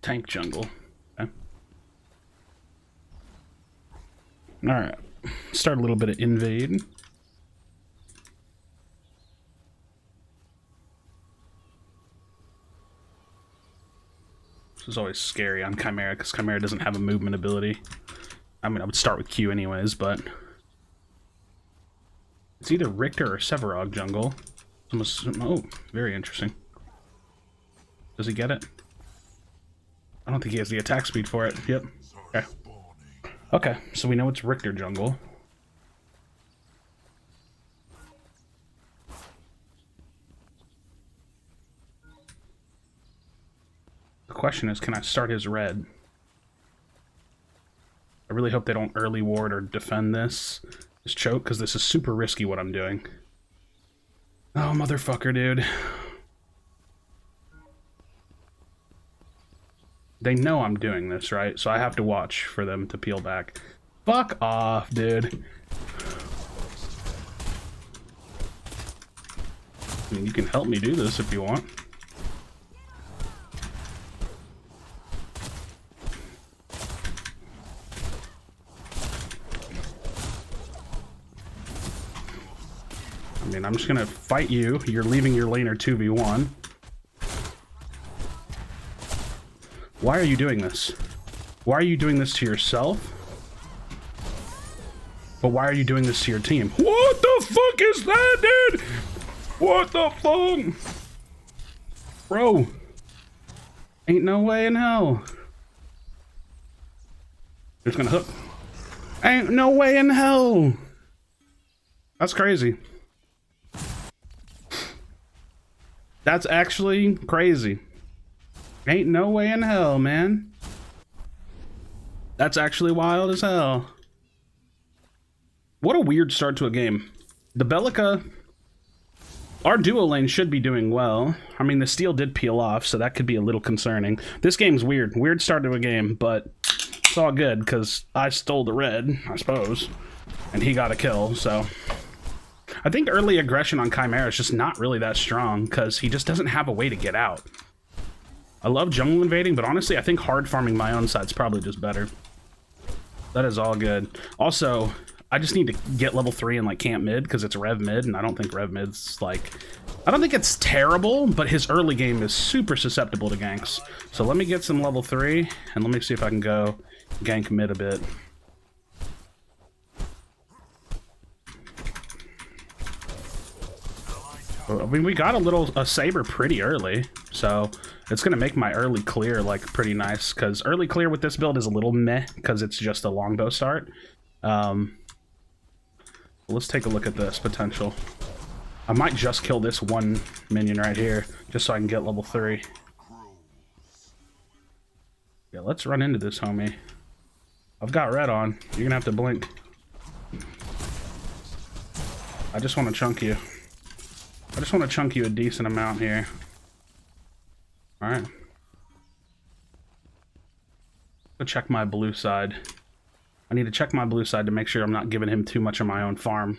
tank jungle. Okay. Alright. Start a little bit of invade. This is always scary on Khaimera, because Khaimera doesn't have a movement ability. I mean, I would start with Q anyways, but... It's either Richter or Sevarog jungle. Oh, very interesting. Does he get it? I don't think he has the attack speed for it. Yep. Okay. Okay, so we know it's Richter jungle. The question is, can I start his red? I really hope they don't early ward or defend this choke, because this is super risky what I'm doing. Oh, motherfucker, dude. They know I'm doing this, right? So I have to watch for them to peel back. Fuck off, dude. I mean, you can help me do this if you want. I mean, I'm just gonna fight you. You're leaving your laner 2v1. Why are you doing this? Why are you doing this to yourself? But why are you doing this to your team? What the fuck is that, dude? What the fuck? Bro. Ain't no way in hell. Just gonna hook. Ain't no way in hell. That's crazy. That's actually crazy. Ain't no way in hell, man. That's actually wild as hell. What a weird start to a game. The Bellica... Our duo lane should be doing well. I mean, the steal did peel off, so that could be a little concerning. This game's weird. Weird start to a game, but it's all good, because I stole the red, I suppose. And he got a kill, so... I think early aggression on Khaimera is just not really that strong, because he just doesn't have a way to get out. I love jungle invading, but honestly, I think hard farming my own side's probably just better. That is all good. Also, I just need to get level 3 and like camp mid, because it's Rev mid, and I don't think Rev mid's like... I don't think it's terrible, but his early game is super susceptible to ganks. So let me get some level 3, and let me see if I can go gank mid a bit. I mean, we got a Saber pretty early, so it's going to make my early clear, like, pretty nice, because early clear with this build is a little meh, because it's just a longbow start. Let's take a look at this potential. I might just kill this one minion right here, just so I can get level 3. Yeah, let's run into this, homie. I've got red on. You're going to have to blink. I just want to chunk you. I just want to chunk you a decent amount here. Alright. Go check my blue side. I need to check my blue side to make sure I'm not giving him too much of my own farm.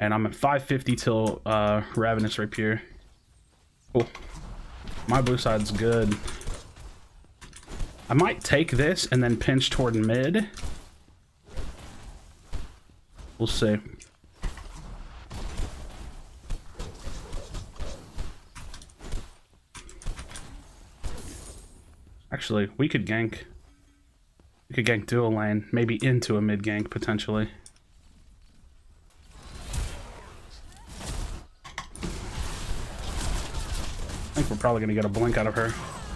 And I'm at 550 till Ravenous Rapier. Cool. My blue side's good. I might take this and then pinch toward mid. We'll see. Actually, we could gank. We could gank dual lane, maybe into a mid gank potentially. I think we're probably gonna get a blink out of her.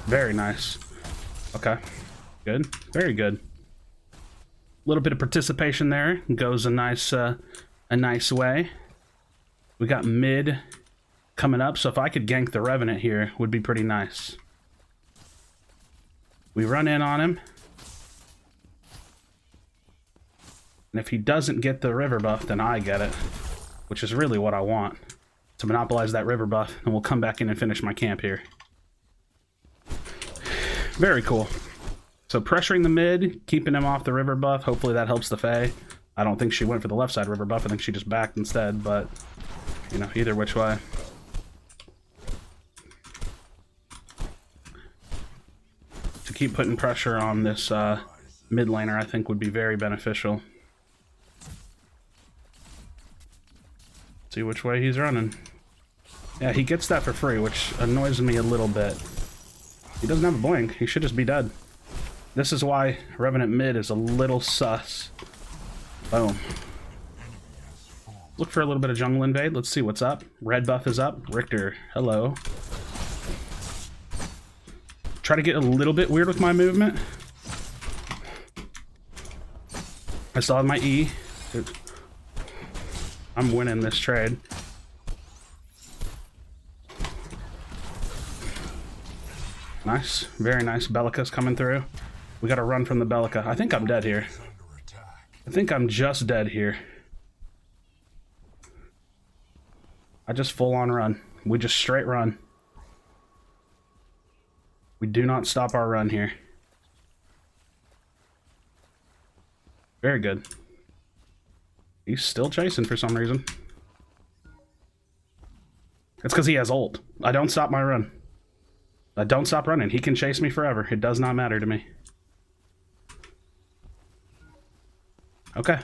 Very nice. Okay, good, very good. A little bit of participation there goes a nice way. We got mid coming up, so if I could gank the Revenant here, would be pretty nice. We run in on him. And if he doesn't get the river buff, then I get it. Which is really what I want. To monopolize that river buff, and we'll come back in and finish my camp here. Very cool. So pressuring the mid, keeping him off the river buff. Hopefully that helps the Fae. I don't think she went for the left side river buff. I think she just backed instead, but, you know, either which way. To keep putting pressure on this mid laner, I think would be very beneficial. See which way he's running. Yeah, he gets that for free, which annoys me a little bit. He doesn't have a blink. He should just be dead. This is why Revenant mid is a little sus. Boom. Look for a little bit of jungle invade. Let's see what's up. Red buff is up. Richter, hello. Try to get a little bit weird with my movement. I still have my E. I'm winning this trade. Nice. Very nice. Bellica's coming through. We gotta run from the Bellica. I think I'm dead here. I think I'm just dead here. I just full on run. We just straight run. We do not stop our run here. Very good. He's still chasing for some reason. It's because he has ult. I don't stop my run. I don't stop running. He can chase me forever. It does not matter to me. Okay.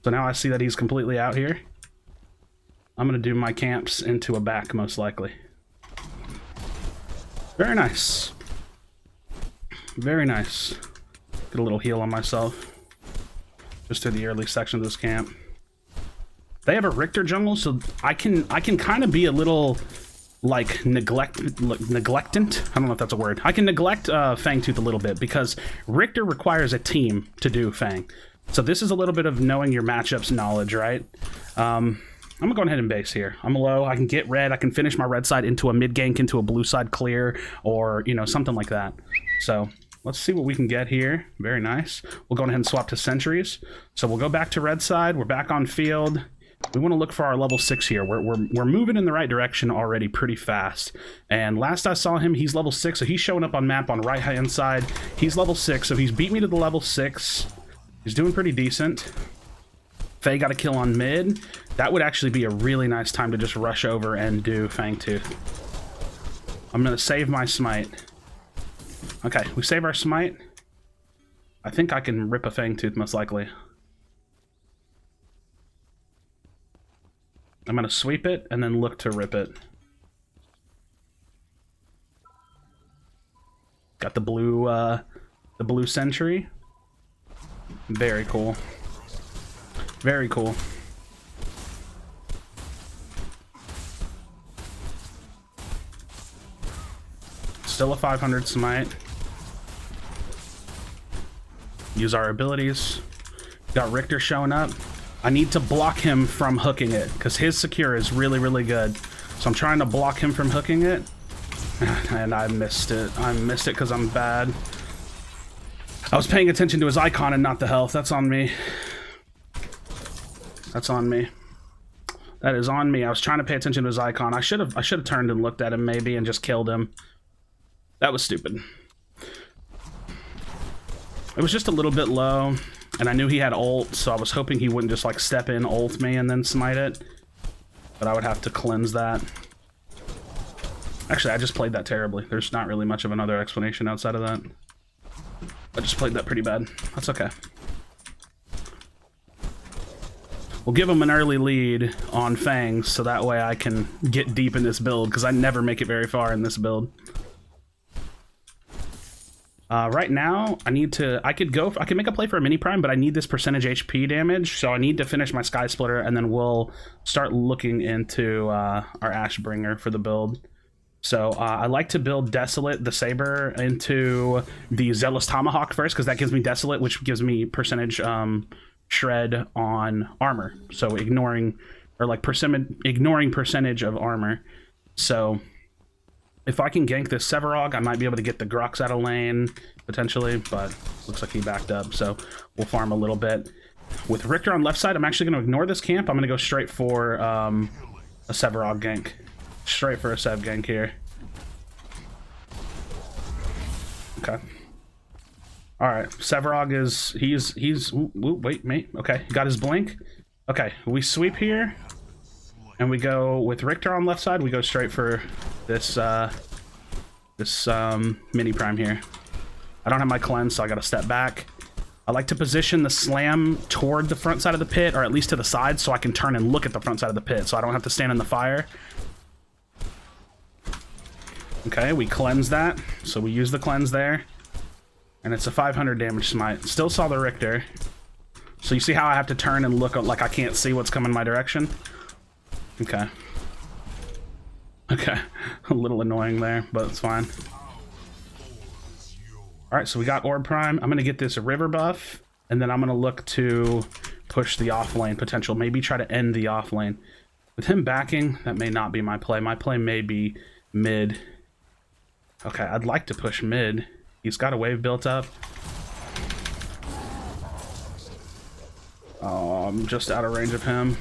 So now I see that he's completely out here. I'm going to do my camps into a back, most likely. Very nice. Very nice. Get a little heal on myself. Just through the early section of this camp. They have a Richter jungle, so I can kind of be a little like neglectant. I don't know if that's a word. I can neglect Fangtooth a little bit because Richter requires a team to do Fang. So this is a little bit of knowing your matchups knowledge, right? I'm gonna go ahead and base here. I'm low. I can get red. I can finish my red side into a mid gank, into a blue side clear, or you know, something like that. So let's see what we can get here. Very nice. We'll go ahead and swap to sentries. So we'll go back to red side. We're back on field. We want to look for our level 6 here. We're moving in the right direction already pretty fast. And last I saw him, he's level 6, so he's showing up on map on right hand side. He's level 6, so he's beat me to the level 6. He's doing pretty decent. Faye got a kill on mid. That would actually be a really nice time to just rush over and do Fangtooth. I'm going to save my smite. Okay, we save our smite. I think I can rip a Fangtooth most likely. I'm going to sweep it and then look to rip it. Got the blue sentry. Very cool. Very cool. Still a 500 smite. Use our abilities. Got Richter showing up. I need to block him from hooking it because his secure is really, really good. So I'm trying to block him from hooking it. And I missed it. I missed it because I'm bad. I was paying attention to his icon and not the health. That's on me. That's on me. That is on me. I was trying to pay attention to his icon. I should have turned and looked at him maybe and just killed him. That was stupid. It was just a little bit low. And I knew he had ult, so I was hoping he wouldn't just like step in, ult me, and then smite it. But I would have to cleanse that. Actually, I just played that terribly. There's not really much of another explanation outside of that. I just played that pretty bad. That's okay. We'll give him an early lead on Fangs, so that way I can get deep in this build, because I never make it very far in this build. Right now, I can make a play for a mini prime, but I need this percentage HP damage, so I need to finish my Sky Splitter, and then we'll start looking into our Ashbringer for the build. So I like to build Desolate, the Saber, into the Zealous Tomahawk first, because that gives me Desolate, which gives me percentage shred on armor. So ignoring percentage of armor. So if I can gank this Sevarog, I might be able to get the Grux out of lane, potentially, but looks like he backed up, so we'll farm a little bit. With Richter on left side, I'm actually going to ignore this camp. I'm going to go straight for a Sevarog gank. Straight for a Sev gank here. Okay. Alright, Sevarog is... He's... Ooh, wait, mate. Okay, got his blink. Okay, we sweep here. And we go with Richter on left side. We go straight for this mini prime here. I don't have my cleanse, so I gotta step back. I like to position the slam toward the front side of the pit, or at least to the side, so I can turn and look at the front side of the pit, so I don't have to stand in the fire. Okay, we cleanse that, so we use the cleanse there. And it's a 500 damage smite. Still saw the Richter. So you see how I have to turn and look like I can't see what's coming my direction? Okay. Okay, a little annoying there, but it's fine. Alright, so we got Orb Prime. I'm going to get this river buff, and then I'm going to look to push the off lane potential. Maybe try to end the off lane. With him backing, that may not be my play. My play may be mid. Okay, I'd like to push mid. He's got a wave built up. Oh, I'm just out of range of him.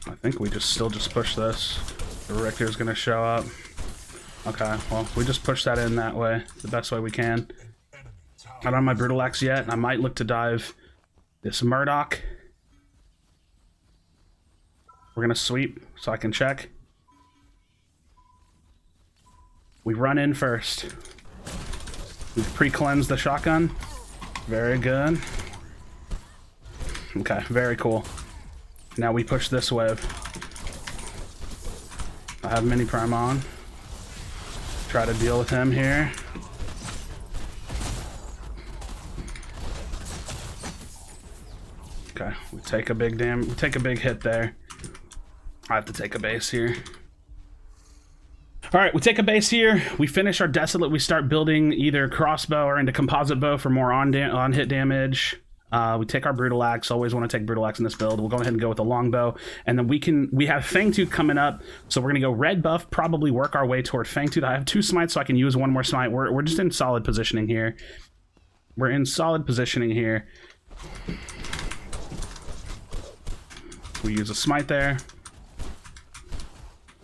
I think we still just push this. The Richter's gonna show up. Okay, well, we just push that in that way, the best way we can. I don't have my Brutal Axe yet, and I might look to dive this Murdoch. We're gonna sweep so I can check. We run in first. We've pre-cleansed the shotgun. Very good. Okay, very cool. Now we push this wave. I have mini prime on. Try to deal with him here. Okay, we take a big hit there. I have to take a base here. All right, we take a base here. We finish our Desolate. We start building either crossbow or into composite bow for more on hit damage. We take our Brutal Axe. Always want to take Brutal Axe in this build. We'll go ahead and go with a longbow, and then we have Fangtooth coming up, so we're gonna go red buff. Probably work our way toward Fangtooth. I have 2 smites, so I can use 1 more smite. We're just in solid positioning here. We're in solid positioning here. We use a smite there.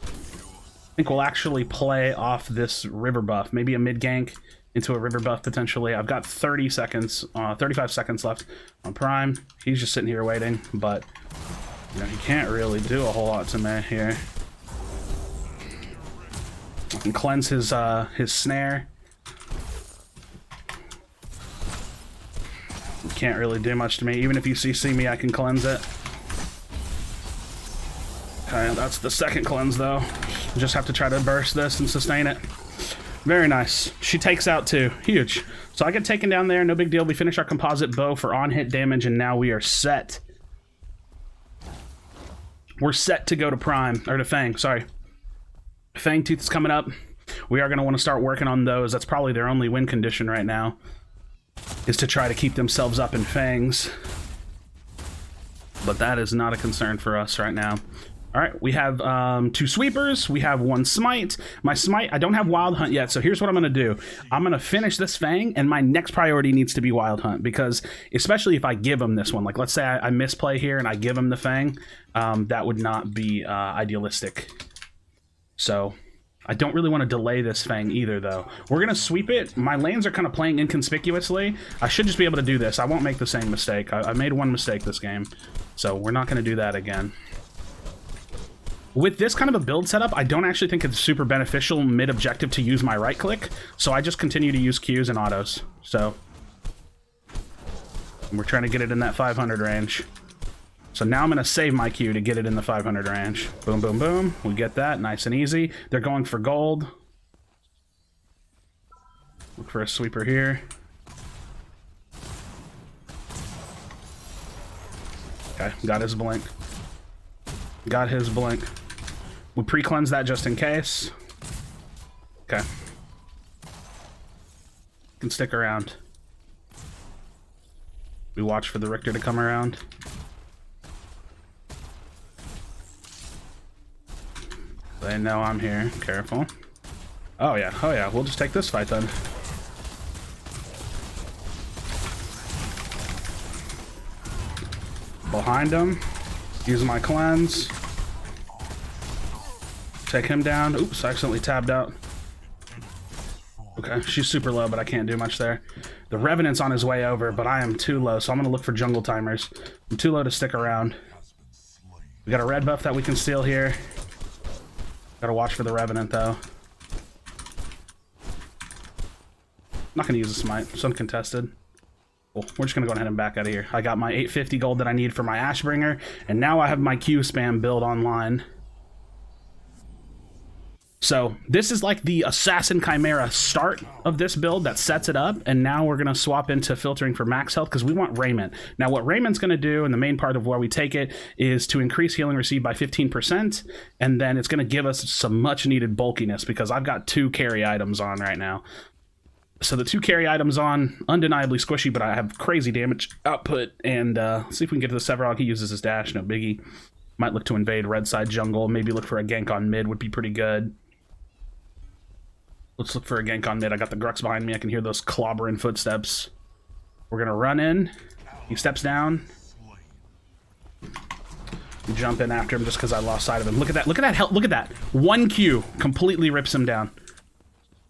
I think we'll actually play off this river buff. Maybe a mid gank into a river buff potentially. I've got 35 seconds left on Prime. He's just sitting here waiting, but you know, he can't really do a whole lot to me here. I can cleanse his snare. He can't really do much to me. Even if you CC me, I can cleanse it. Okay, that's the second cleanse though. Just have to try to burst this and sustain it. Very nice. She takes out 2. Huge. So I get taken down there, no big deal. We finish our composite bow for on-hit damage, and now we are set. We're set to go to Prime, or to Fang, sorry. Fangtooth is coming up. We are going to want to start working on those. That's probably their only win condition right now, is to try to keep themselves up in Fangs. But that is not a concern for us right now. All right, we have 2 sweepers. We have 1 smite. My smite, I don't have Wild Hunt yet, so here's what I'm going to do. I'm going to finish this Fang, and my next priority needs to be Wild Hunt, because especially if I give him this one, like let's say I misplay here and I give him the Fang, that would not be idealistic. So I don't really want to delay this Fang either, though. We're going to sweep it. My lanes are kind of playing inconspicuously. I should just be able to do this. I won't make the same mistake. I made 1 mistake this game, so we're not going to do that again. With this kind of a build setup, I don't actually think it's super beneficial mid-objective to use my right-click, so I just continue to use Qs and autos. So we're trying to get it in that 500 range. So now I'm going to save my Q to get it in the 500 range. Boom, boom, boom. We get that. Nice and easy. They're going for gold. Look for a sweeper here. Okay, got his blink. Got his blink. We pre-cleanse that just in case. Okay. Can stick around. We watch for the Richter to come around. They know I'm here. Careful. Oh yeah, oh yeah. We'll just take this fight then. Behind him. Use my cleanse. Take him down. Oops, I accidentally tabbed out. Okay, she's super low, but I can't do much there. The Revenant's on his way over, but I am too low, so I'm gonna look for jungle timers. I'm too low to stick around. We got a red buff that we can steal here. Gotta watch for the Revenant, though. Not gonna use a smite. It's uncontested. Cool. We're just gonna go ahead and back out of here. I got my 850 gold that I need for my Ashbringer, and now I have my Q spam build online. So this is like the Assassin Khaimera start of this build that sets it up, and now we're going to swap into filtering for max health because we want Raiment. Now what Raiment's going to do, and the main part of where we take it, is to increase healing received by 15%, and then it's going to give us some much needed bulkiness because I've got 2 carry items on right now. So the 2 carry items on, undeniably squishy, but I have crazy damage output, and see if we can get to the Severog. He uses his dash, no biggie. Might look to invade red side jungle, maybe look for a gank on mid would be pretty good. Let's look for a gank on mid. I got the Grux behind me. I can hear those clobbering footsteps. We're going to run in. He steps down. We jump in after him just because I lost sight of him. Look at that. Look at that. Look at that. 1 Q completely rips him down.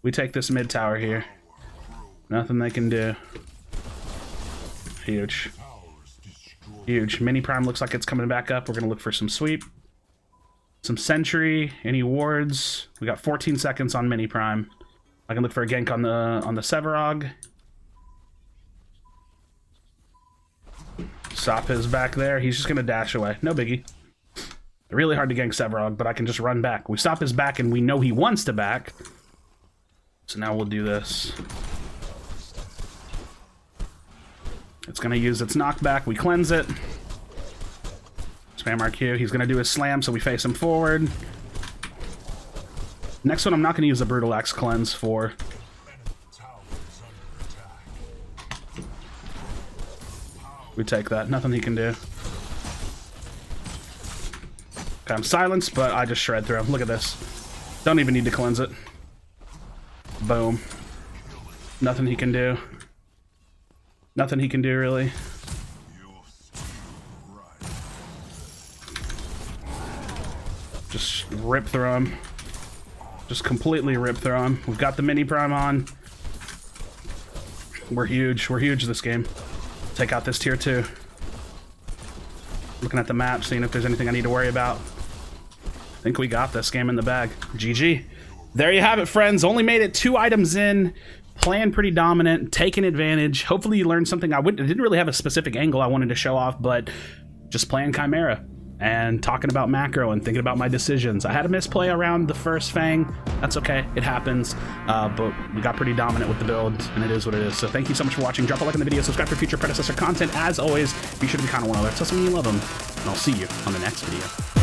We take this mid tower here. Nothing they can do. Huge. Huge. Mini Prime looks like it's coming back up. We're going to look for some sweep. Some sentry. Any wards. We got 14 seconds on Mini Prime. I can look for a gank on the Severog. Sop is back there. He's just gonna dash away. No biggie. Really hard to gank Severog, but I can just run back. We stop his back and we know he wants to back. So now we'll do this. It's gonna use its knockback. We cleanse it. Spam our Q. He's gonna do his slam, so we face him forward. Next one I'm not going to use the Brutal Axe Cleanse for. We take that. Nothing he can do. Okay, I'm silenced, but I just shred through him. Look at this. Don't even need to cleanse it. Boom. Nothing he can do. Nothing he can do, really. Just rip through him. Just completely rip through him. We've got the Mini Prime on. We're huge. We're huge this game. Take out this tier 2. Looking at the map, seeing if there's anything I need to worry about. I think we got this game in the bag. GG. There you have it, friends. Only made it 2 items in. Playing pretty dominant. Taking advantage. Hopefully you learned something. I didn't really have a specific angle I wanted to show off, but just playing Khaimera. And talking about macro and thinking about my decisions. I had a misplay around the first Fang. That's okay. It happens. But we got pretty dominant with the build, and it is what it is. So thank you so much for watching. Drop a like on the video. Subscribe for future Predecessor content. As always, be sure to be kind of one another. Tell someone you love them. And I'll see you on the next video.